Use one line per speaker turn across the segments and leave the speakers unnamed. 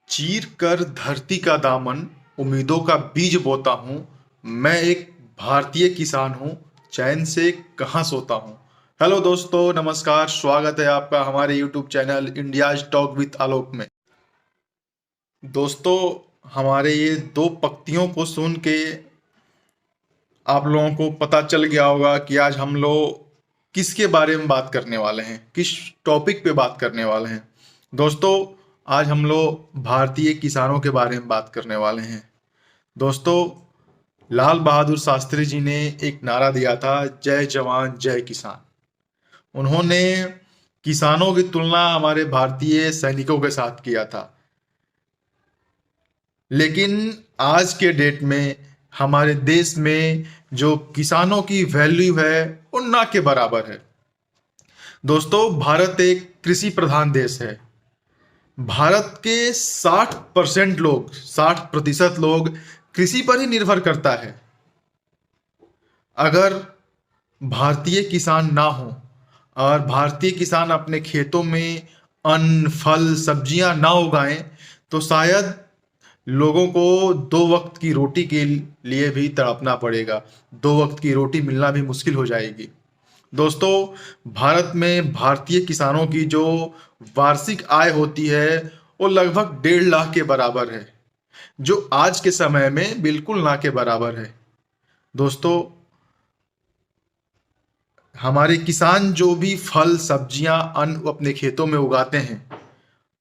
चीर कर धरती का दामन उम्मीदों का बीज बोता हूँ। मैं एक भारतीय किसान हूँ, चैन से कहाँ सोता हूँ। हेलो दोस्तों, नमस्कार, स्वागत है आपका हमारे YouTube channel India's talk with Alok में। दोस्तों, हमारे ये दो पंक्तियों को सुन के आप लोगों को पता चल गया होगा कि आज हम लोग किसके बारे में बात करने वाले हैं, किस टॉपिक पे बात करने वाले हैं। दोस्तों, आज हम लोग भारतीय किसानों के बारे में बात करने वाले हैं। दोस्तों, लाल बहादुर शास्त्री जी ने एक नारा दिया था, जय जवान जय किसान। उन्होंने किसानों की तुलना हमारे भारतीय सैनिकों के साथ किया था, लेकिन आज के डेट में हमारे देश में जो किसानों की वैल्यू है वो ना के बराबर है। दोस्तों, भारत एक कृषि प्रधान देश है। भारत के 60% लोग कृषि पर ही निर्भर करता है। अगर भारतीय किसान ना हो और भारतीय किसान अपने खेतों में अन्न, फल, सब्जियां ना उगाएं तो शायद लोगों को दो वक्त की रोटी के लिए भी तड़पना पड़ेगा। दो वक्त की रोटी मिलना भी मुश्किल हो जाएगी। दोस्तों, भारत में भारतीय किसानों की जो वार्षिक आय होती है वो लगभग 1.5 लाख के बराबर है, जो आज के समय में बिल्कुल ना के बराबर है। दोस्तों, हमारे किसान जो भी फल, सब्जियां, अन्न अपने खेतों में उगाते हैं,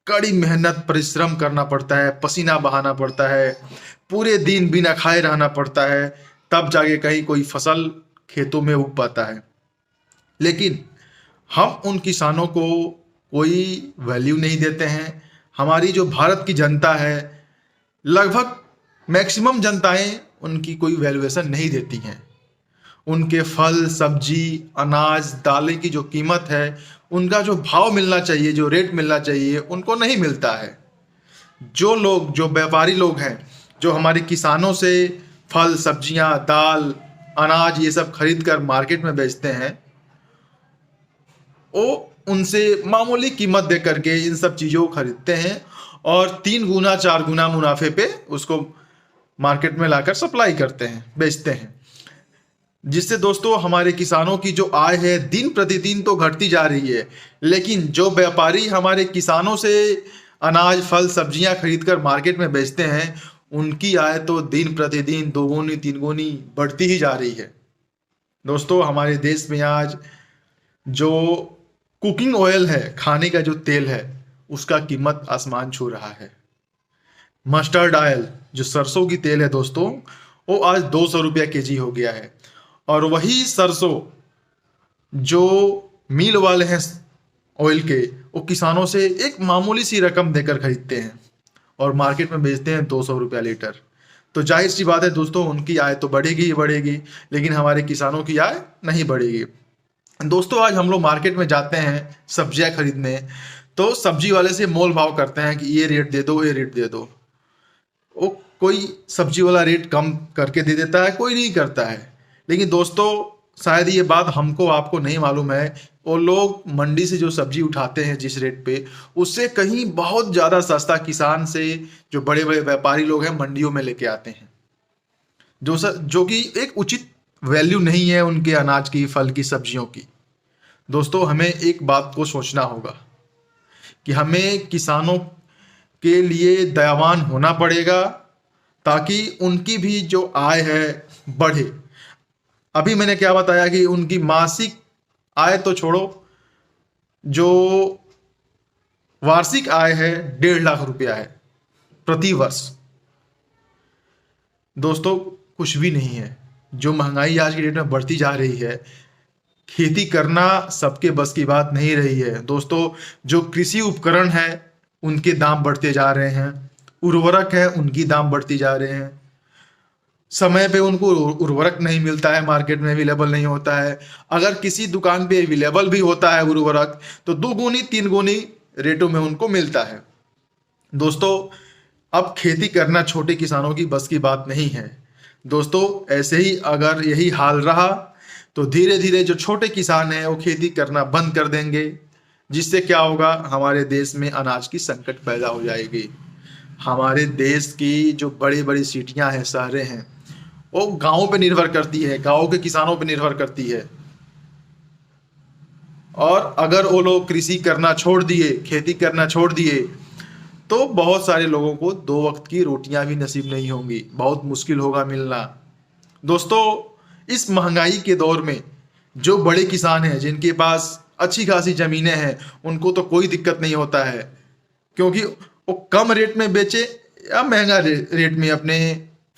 कड़ी मेहनत, परिश्रम करना पड़ता है, पसीना बहाना पड़ता है, पूरे दिन बिना खाए रहना पड़ता है, तब जाके कहीं कोई फसल खेतों में उग पाता है। लेकिन हम उन किसानों को कोई वैल्यू नहीं देते हैं। हमारी जो भारत की जनता है, लगभग मैक्सिमम जनताएं उनकी कोई वैल्यूएशन नहीं देती हैं। उनके फल, सब्जी, अनाज, दालें की जो कीमत है, उनका जो भाव मिलना चाहिए, जो रेट मिलना चाहिए, उनको नहीं मिलता है। जो व्यापारी लोग हैं, जो हमारे किसानों से फल, सब्जियां, दाल, अनाज ये सब खरीद कर मार्केट में बेचते हैं, वो उनसे मामूली कीमत दे करके इन सब चीज़ों को खरीदते हैं और 3 गुना 4 गुना मुनाफे पे उसको मार्केट में लाकर सप्लाई करते हैं, बेचते हैं। जिससे दोस्तों हमारे किसानों की जो आय है दिन प्रतिदिन तो घटती जा रही है, लेकिन जो व्यापारी हमारे किसानों से अनाज, फल, सब्जियां खरीद कर मार्केट में बेचते हैं, उनकी आय तो दिन प्रतिदिन 2 गुनी 3 गुनी बढ़ती ही जा रही है। दोस्तों, हमारे देश में आज जो कुकिंग ऑयल है, खाने का जो तेल है, उसका कीमत आसमान छू रहा है। मस्टर्ड ऑयल, जो सरसों की तेल है दोस्तों, वो आज 200 रुपया केजी हो गया है। और वही सरसों जो मिल वाले हैं ऑयल के, वो किसानों से एक मामूली सी रकम देकर खरीदते हैं और मार्केट में बेचते हैं 200 रुपया लीटर। तो जाहिर सी बात है दोस्तों, उनकी आय तो बढ़ेगी ही बढ़ेगी, लेकिन हमारे किसानों की आय नहीं बढ़ेगी। दोस्तों, आज हम लोग मार्केट में जाते हैं सब्जियां खरीदने, तो सब्जी वाले से मोल भाव करते हैं कि ये रेट दे दो, ये रेट दे दो। वो कोई सब्जी वाला रेट कम करके दे देता है, कोई नहीं करता है। लेकिन दोस्तों, शायद ये बात हमको आपको नहीं मालूम है, वो लोग मंडी से जो सब्जी उठाते हैं जिस रेट पे, उससे कहीं बहुत ज़्यादा सस्ता किसान से जो बड़े बड़े व्यापारी लोग हैं मंडियों में लेके आते हैं, जो कि एक उचित वैल्यू नहीं है उनके अनाज की, फल की, सब्जियों की। दोस्तों, हमें एक बात को सोचना होगा कि हमें किसानों के लिए दयावान होना पड़ेगा, ताकि उनकी भी जो आय है बढ़े। अभी मैंने क्या बताया कि उनकी मासिक आय तो छोड़ो, जो वार्षिक आय है 1.5 लाख रुपया है प्रति वर्ष। दोस्तों, कुछ भी नहीं है। जो महंगाई आज की डेट में बढ़ती जा रही है, खेती करना सबके बस की बात नहीं रही है। दोस्तों, जो कृषि उपकरण है उनके दाम बढ़ते जा रहे हैं, उर्वरक है उनकी दाम बढ़ती जा रहे हैं, समय पे उनको उर्वरक नहीं मिलता है, मार्केट में अवेलेबल नहीं होता है। अगर किसी दुकान पे अवेलेबल भी होता है उर्वरक, तो 2 गुनी 3 गुनी रेटों में उनको मिलता है। दोस्तों, अब खेती करना छोटे किसानों की बस की बात नहीं है। दोस्तों, ऐसे ही अगर यही हाल रहा तो धीरे धीरे जो छोटे किसान हैं वो खेती करना बंद कर देंगे, जिससे क्या होगा, हमारे देश में अनाज की संकट पैदा हो जाएगी। हमारे देश की जो बड़ी बड़ी सिटियां हैं, शहरें हैं, वो गाँव पे निर्भर करती है, गाँव के किसानों पे निर्भर करती है। और अगर वो लोग कृषि करना छोड़ दिए, खेती करना छोड़ दिए, तो बहुत सारे लोगों को 2 वक्त की रोटियां भी नसीब नहीं होंगी, बहुत मुश्किल होगा मिलना। दोस्तों, इस महंगाई के दौर में जो बड़े किसान हैं, जिनके पास अच्छी खासी ज़मीनें हैं, उनको तो कोई दिक्कत नहीं होता है, क्योंकि वो कम रेट में बेचे या महंगा रेट में अपने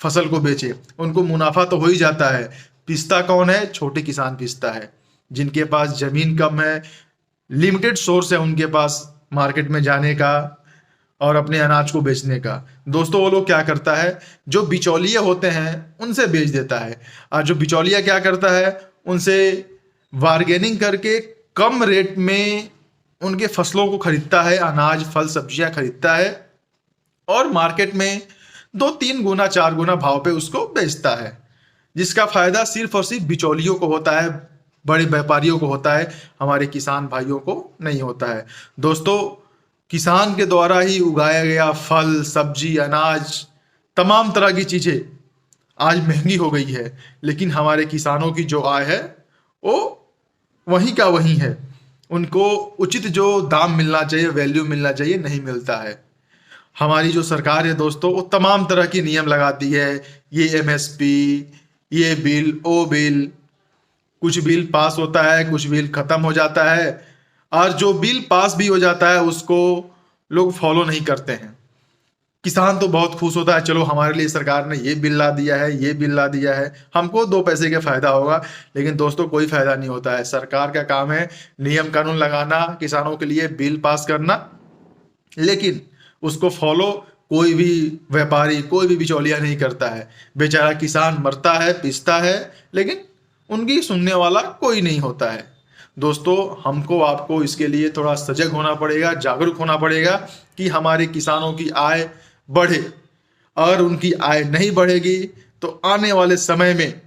फसल को बेचे, उनको मुनाफा तो हो ही जाता है। पिसता कौन है? छोटे किसान पिसता है, जिनके पास ज़मीन कम है, लिमिटेड सोर्स है उनके पास मार्केट में जाने का और अपने अनाज को बेचने का। दोस्तों, वो लोग क्या करता है, जो बिचौलिए होते हैं उनसे बेच देता है। और जो बिचौलिया क्या करता है, उनसे बार्गेनिंग करके कम रेट में उनके फसलों को खरीदता है, अनाज फल सब्जियां खरीदता है, और मार्केट में 2-3 गुना 4 गुना भाव पे उसको बेचता है, जिसका फायदा सिर्फ और सिर्फ बिचौलियों को होता है, बड़े व्यापारियों को होता है, हमारे किसान भाइयों को नहीं होता है। दोस्तों, किसान के द्वारा ही उगाया गया फल सब्जी अनाज तमाम तरह की चीज़ें आज महंगी हो गई है, लेकिन हमारे किसानों की जो आय है वो वहीं का वहीं है। उनको उचित जो दाम मिलना चाहिए, वैल्यू मिलना चाहिए, नहीं मिलता है। हमारी जो सरकार है दोस्तों, वो तमाम तरह की नियम लगाती है, ये एमएसपी, ये बिल, वो बिल, कुछ बिल पास होता है, कुछ बिल खत्म हो जाता है, और जो बिल पास भी हो जाता है उसको लोग फॉलो नहीं करते हैं। किसान तो बहुत खुश होता है, चलो हमारे लिए सरकार ने ये बिल ला दिया है, ये बिल ला दिया है, हमको 2 पैसे का फायदा होगा। लेकिन दोस्तों, कोई फायदा नहीं होता है। सरकार का काम है नियम कानून लगाना, किसानों के लिए बिल पास करना, लेकिन उसको फॉलो कोई भी व्यापारी, कोई भी बिचौलिया नहीं करता है। बेचारा किसान मरता है, पिसता है, लेकिन उनकी सुनने वाला कोई नहीं होता है। दोस्तों, हमको आपको इसके लिए थोड़ा सजग होना पड़ेगा, जागरूक होना पड़ेगा कि हमारे किसानों की आय बढ़े। अगर उनकी आय नहीं बढ़ेगी तो आने वाले समय में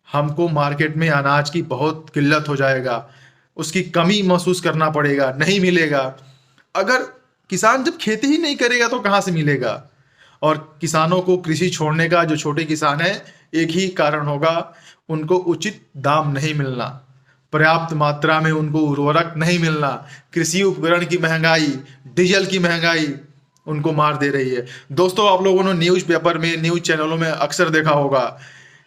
हमको मार्केट में अनाज की बहुत किल्लत हो जाएगा, उसकी कमी महसूस करना पड़ेगा, नहीं मिलेगा। अगर किसान जब खेती ही नहीं करेगा तो कहाँ से मिलेगा? और किसानों को कृषि छोड़ने का, जो छोटे किसान है, एक ही कारण होगा, उनको उचित दाम नहीं मिलना, पर्याप्त मात्रा में उनको उर्वरक नहीं मिलना, कृषि उपकरण की महंगाई, डीजल की महंगाई उनको मार दे रही है। दोस्तों, आप लोगों ने न्यूज़पेपर में, न्यूज़ चैनलों में अक्सर देखा होगा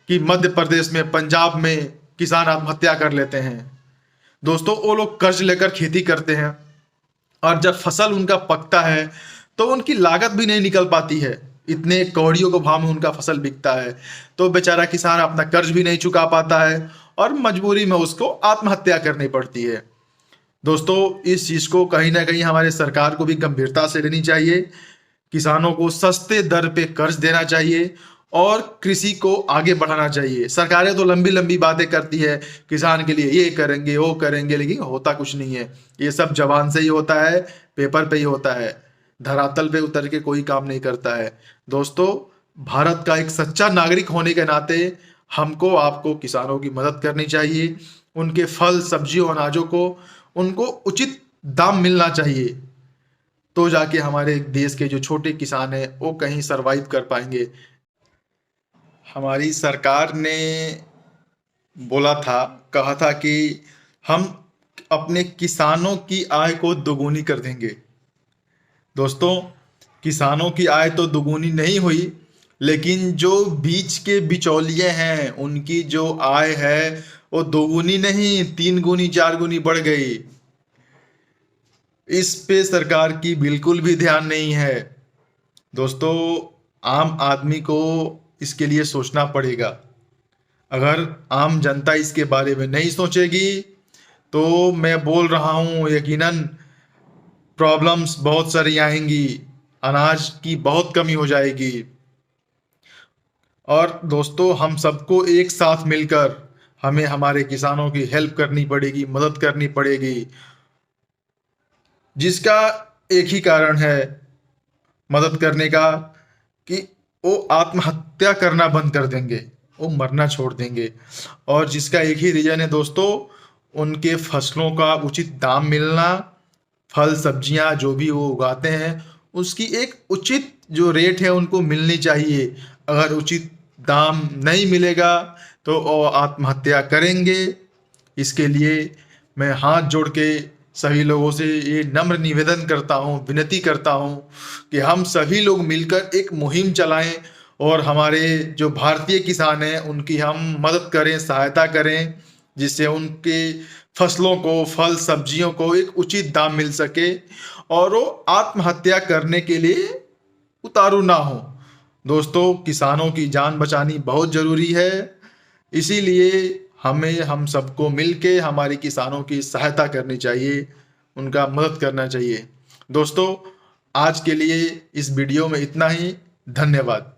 कि मध्य प्रदेश में, पंजाब में किसान आत्महत्या कर लेते हैं। दोस्तों, वो लोग कर्ज लेकर खेती करते हैं, और जब फसल उनका पकता है तो उनकी लागत भी नहीं निकल पाती है, इतने कौड़ियों के भाव में उनका फसल बिकता है, तो बेचारा किसान अपना कर्ज भी नहीं चुका पाता है और मजबूरी में उसको आत्महत्या करनी पड़ती है। दोस्तों, इस चीज़ को कहीं ना कहीं हमारे सरकार को भी गंभीरता से लेनी चाहिए। किसानों को सस्ते दर पे कर्ज देना चाहिए और कृषि को आगे बढ़ाना चाहिए। सरकारें तो लंबी लंबी बातें करती है, किसान के लिए ये करेंगे वो करेंगे, लेकिन होता कुछ नहीं है। ये सब जबान से ही होता है, पेपर पे ही होता है, धरातल पे उतर के कोई काम नहीं करता है। दोस्तों, भारत का एक सच्चा नागरिक होने के नाते हमको आपको किसानों की मदद करनी चाहिए। उनके फल सब्जियों अनाजों को उनको उचित दाम मिलना चाहिए, तो जाके हमारे देश के जो छोटे किसान हैं वो कहीं सरवाइव कर पाएंगे। हमारी सरकार ने बोला था, कहा था कि हम अपने किसानों की आय को दोगुनी कर देंगे। दोस्तों, किसानों की आय तो दोगुनी नहीं हुई, लेकिन जो बीच के बिचौलिए हैं उनकी जो आय है वो दोगुनी नहीं, 3 गुनी 4 गुनी बढ़ गई। इस पे सरकार की बिल्कुल भी ध्यान नहीं है। दोस्तों, आम आदमी को इसके लिए सोचना पड़ेगा। अगर आम जनता इसके बारे में नहीं सोचेगी तो मैं बोल रहा हूँ, यकीनन प्रॉब्लम्स बहुत सारी आएंगी, अनाज की बहुत कमी हो जाएगी। और दोस्तों, हम सबको एक साथ मिलकर हमें हमारे किसानों की हेल्प करनी पड़ेगी, मदद करनी पड़ेगी, जिसका एक ही कारण है मदद करने का, कि वो आत्महत्या करना बंद कर देंगे, वो मरना छोड़ देंगे। और जिसका एक ही रीजन है दोस्तों, उनके फसलों का उचित दाम मिलना, फल सब्जियां जो भी वो उगाते हैं उसकी एक उचित जो रेट है उनको मिलनी चाहिए। अगर उचित दाम नहीं मिलेगा तो वो आत्महत्या करेंगे। इसके लिए मैं हाथ जोड़ के सभी लोगों से ये नम्र निवेदन करता हूँ, विनती करता हूँ कि हम सभी लोग मिलकर एक मुहिम चलाएं और हमारे जो भारतीय किसान हैं उनकी हम मदद करें, सहायता करें, जिससे उनके फसलों को, फल सब्जियों को एक उचित दाम मिल सके और वो आत्महत्या करने के लिए उतारू ना हो। दोस्तों, किसानों की जान बचानी बहुत ज़रूरी है, इसीलिए हमें हम सबको मिलके हमारे किसानों की सहायता करनी चाहिए, उनका मदद करना चाहिए। दोस्तों, आज के लिए इस वीडियो में इतना ही। धन्यवाद।